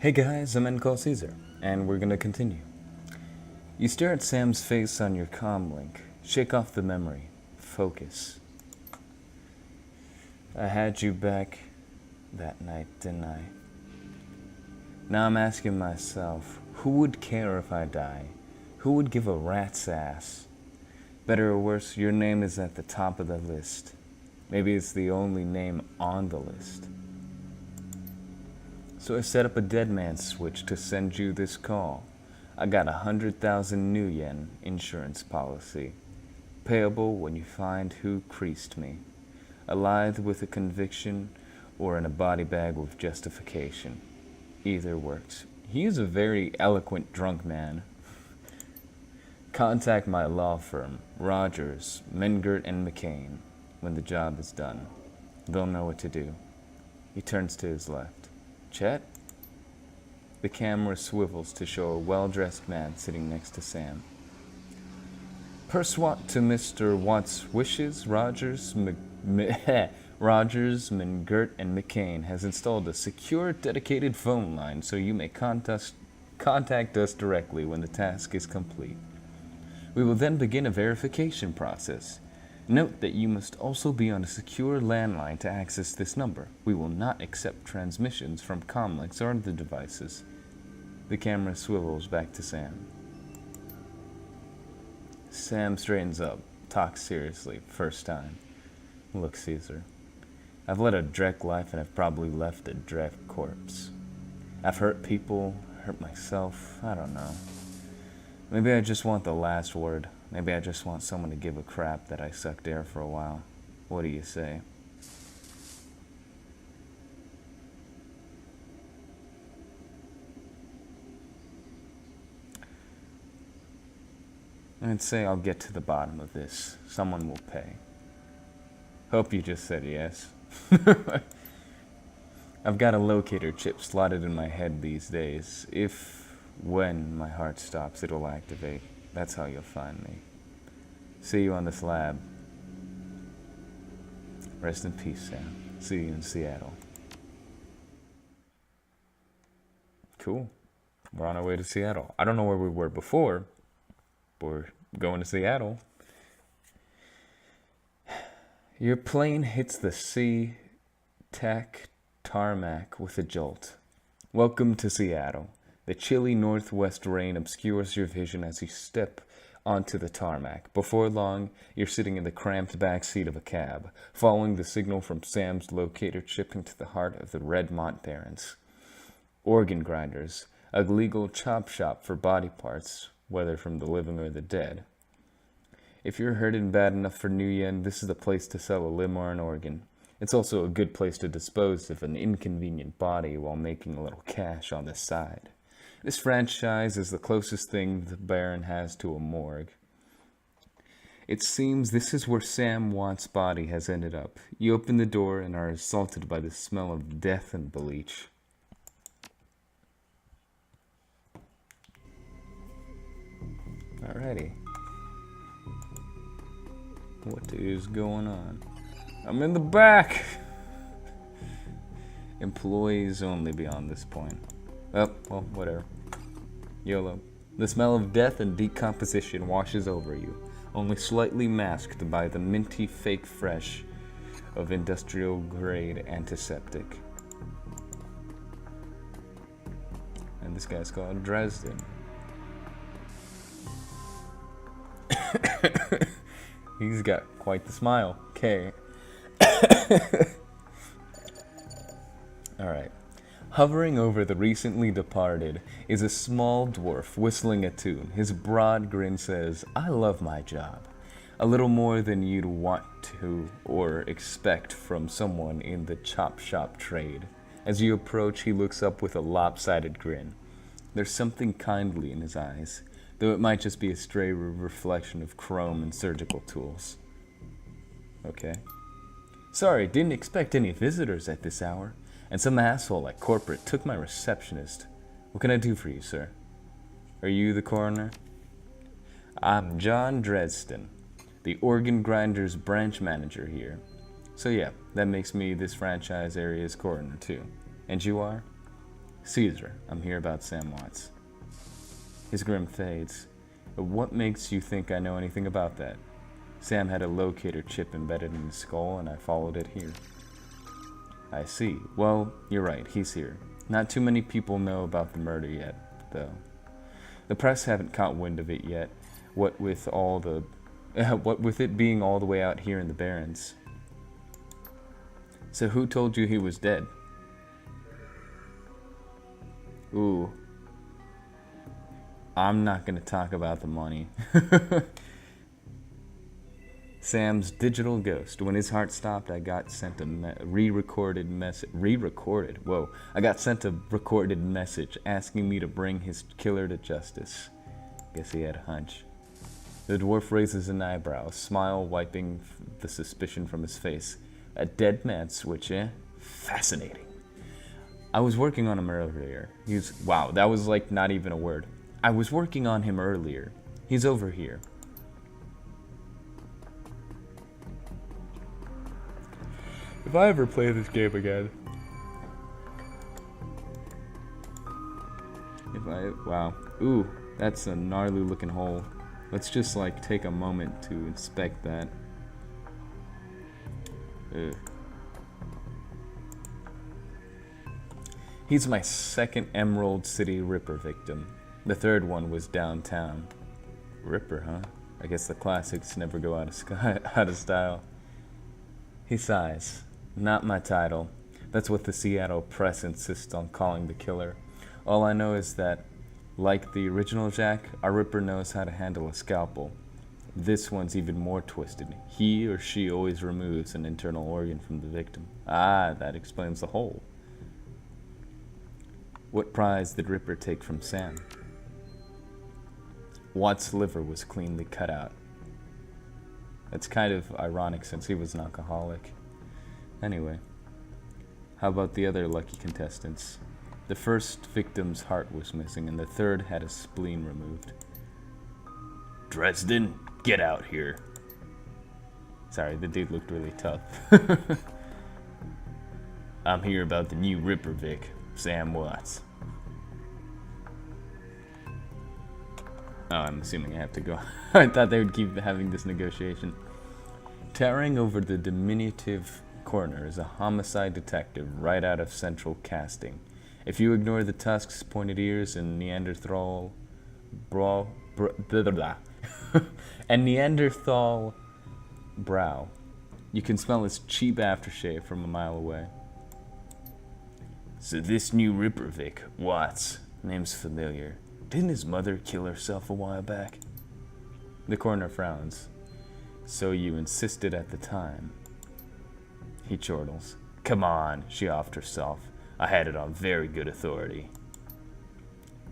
Hey guys, I'm Call Caesar, and we're gonna continue. You stare at Sam's face on your comm link. Shake off the memory. Focus. I had you back that night, didn't I? Now I'm asking myself, who would care if I die? Who would give a rat's ass? Better or worse, your name is at the top of the list. Maybe it's the only name on the list. So I set up a dead man switch to send you this call. I got 100,000 new yen insurance policy. Payable when you find who creased me. Alive with a conviction or in a body bag with justification. Either works. He is a very eloquent drunk man. Contact my law firm, Rogers, Mengert and McCain, when the job is done. They'll know what to do. He turns to his left. Chet? The camera swivels to show a well-dressed man sitting next to Sam. Pursuant to Mr. Watt's wishes, Rogers, Mengert, and McCain has installed a secure, dedicated phone line so you may contact us directly when the task is complete. We will then begin a verification process. Note that you must also be on a secure landline to access this number. We will not accept transmissions from comlinks or other devices. The camera swivels back to Sam. Sam straightens up, talks seriously, first time. Look, Caesar, I've led a Drek life and I've probably left a Drek corpse. I've hurt people, hurt myself, I don't know. Maybe I just want the last word. Maybe I just want someone to give a crap that I sucked air for a while. What do you say? I'd say I'll get to the bottom of this. Someone will pay. Hope you just said yes. I've got a locator chip slotted in my head these days. When my heart stops, it'll activate. That's how you'll find me. See you on the slab. Rest in peace, Sam. See you in Seattle. Cool. We're on our way to Seattle. I don't know where we were before, but we're going to Seattle. Your plane hits the sea-tack tarmac with a jolt. Welcome to Seattle. The chilly northwest rain obscures your vision as you step onto the tarmac. Before long, you're sitting in the cramped back seat of a cab, following the signal from Sam's locator chip into the heart of the Redmont Barrens. Organ grinders, a legal chop shop for body parts, whether from the living or the dead. If you're hurting bad enough for new yen, this is the place to sell a limb or an organ. It's also a good place to dispose of an inconvenient body while making a little cash on the side. This franchise is the closest thing the Baron has to a morgue. It seems this is where Sam Watt's body has ended up. You open the door and are assaulted by the smell of death and bleach. Alrighty. What is going on? I'm in the back! Employees only beyond this point. Oh, well, whatever. YOLO. The smell of death and decomposition washes over you, only slightly masked by the minty fake fresh of industrial-grade antiseptic. And this guy's called Dresden. He's got quite the smile. Okay. Alright. Hovering over the recently departed is a small dwarf whistling a tune. His broad grin says, I love my job. A little more than you'd want to or expect from someone in the chop shop trade. As you approach, he looks up with a lopsided grin. There's something kindly in his eyes, though it might just be a stray reflection of chrome and surgical tools. Okay. Sorry, didn't expect any visitors at this hour. And some asshole at corporate took my receptionist. What can I do for you, sir? Are you the coroner? I'm John Dresden, the organ grinders branch manager here. So yeah, that makes me this franchise area's coroner too. And you are? Caesar, I'm here about Sam Watts. His grin fades. What makes you think I know anything about that? Sam had a locator chip embedded in his skull, and I followed it here. I see. Well, you're right, he's here. Not too many people know about the murder yet, though. The press haven't caught wind of it yet, what with it being all the way out here in the Barrens. So who told you he was dead? Ooh. I'm not gonna talk about the money. Sam's digital ghost. When his heart stopped, I got sent a re-recorded message. Whoa. I got sent a recorded message asking me to bring his killer to justice. Guess he had a hunch. The dwarf raises an eyebrow, a smile wiping the suspicion from his face. A dead man switch, eh? Fascinating. I was working on him earlier. Wow, that was like not even a word. I was working on him earlier. He's over here. If I ever play this game again. Wow. Ooh, that's a gnarly looking hole. Let's just like take a moment to inspect that. Ugh. He's my second Emerald City Ripper victim. The third one was downtown. Ripper, huh? I guess the classics never go out of style. He sighs. Not my title. That's what the Seattle press insists on calling the killer. All I know is that, like the original Jack, our Ripper knows how to handle a scalpel. This one's even more twisted. He or she always removes an internal organ from the victim. Ah, that explains the hole. What prize did Ripper take from Sam? Watts' liver was cleanly cut out. That's kind of ironic since he was an alcoholic. Anyway, how about the other lucky contestants? The first victim's heart was missing, and the third had a spleen removed. Dresden, get out here. Sorry, the dude looked really tough. I'm here about the new Ripper Vic, Sam Watts. Oh, I'm assuming I have to go. I thought they would keep having this negotiation. Towering over the diminutive coroner is a homicide detective right out of Central Casting. If you ignore the tusks, pointed ears, and Neanderthal brow, you can smell his cheap aftershave from a mile away. So this new Ripper Vic, Watts, name's familiar. Didn't his mother kill herself a while back? The coroner frowns. So you insisted at the time. He chortles. Come on, she offed herself. I had it on very good authority.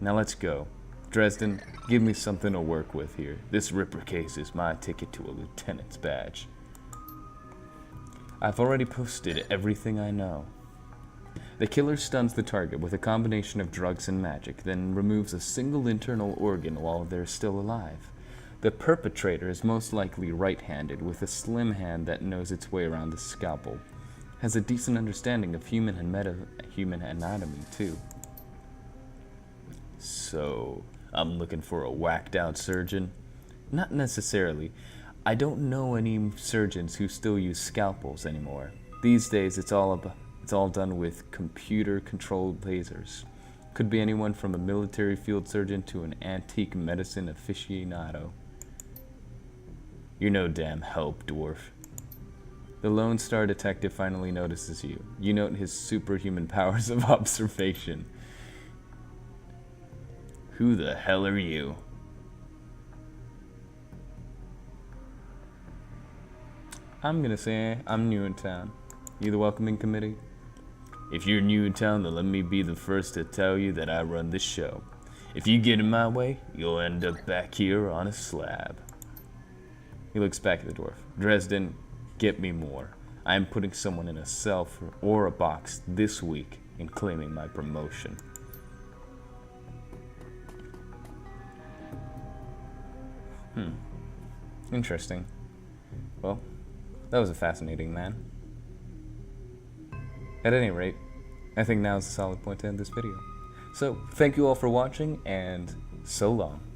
Now let's go. Dresden, give me something to work with here. This Ripper case is my ticket to a lieutenant's badge. I've already posted everything I know. The killer stuns the target with a combination of drugs and magic, then removes a single internal organ while they're still alive. The perpetrator is most likely right-handed, with a slim hand that knows its way around the scalpel. Has a decent understanding of human anatomy, too. So, I'm looking for a whacked-out surgeon? Not necessarily. I don't know any surgeons who still use scalpels anymore. These days, it's all done with computer-controlled lasers. Could be anyone from a military field surgeon to an antique medicine aficionado. You're no damn help, dwarf. The Lone Star detective finally notices you. You note his superhuman powers of observation. Who the hell are you? I'm gonna say I'm new in town. You the welcoming committee? If you're new in town, then let me be the first to tell you that I run this show. If you get in my way, you'll end up back here on a slab. He looks back at the dwarf. Dresden, get me more. I am putting someone in a cell or a box this week and claiming my promotion. Interesting. Well, that was a fascinating man. At any rate, I think now is a solid point to end this video. So, thank you all for watching, and so long.